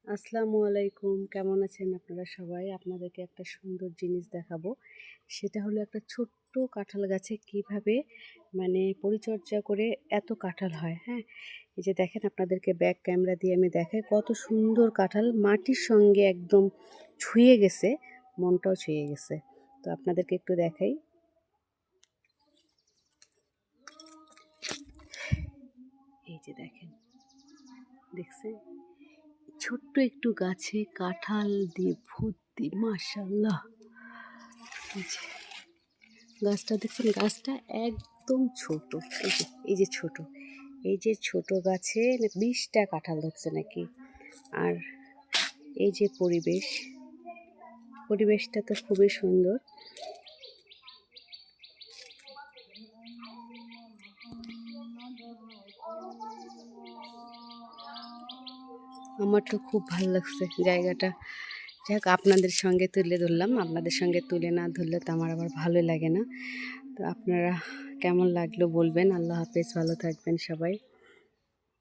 আসসালামু আলাইকুম, কেমন আছেন আপনারা সবাই? আপনাদেরকে একটা সুন্দর জিনিস দেখাবো। সেটা হলো একটা ছোট্ট কাঁঠাল গাছে কিভাবে পরিচর্যা করে এত কাঁঠাল হয়, হ্যাঁ? এই যে দেখেন, আপনাদেরকে ব্যাক ক্যামেরা দিয়ে আমি দেখাই কত সুন্দর কাঁঠাল মাটির সঙ্গে একদম ছুঁয়ে গেছে, মনটাও ছুঁয়ে গেছে। তো আপনাদেরকে একটু দেখাই। এই যে দেখেন, দেখছেন? ছোট্ট একটু গাছে কাঁঠাল দিয়ে ভর্তি, মাশাআল্লাহ। এই যে গাছটা দেখছেন, গাছটা একদম ছোট। এই যে ছোট, এই যে ছোট গাছে 20টা কাঁঠাল ধরছে নাকি। আর এই যে পরিবেশটা তো খুবই সুন্দর। আমার তো খুব ভালো লাগছে জায়গাটা। যাক, আপনাদের সঙ্গে তুলে ধরলাম। আপনাদের সঙ্গে তুলে না ধরলে তো আমার আবার ভালো লাগে না। তো আপনারা কেমন লাগলো বলবেন। আল্লাহ হাফেজ, ভালো থাকবেন সবাই।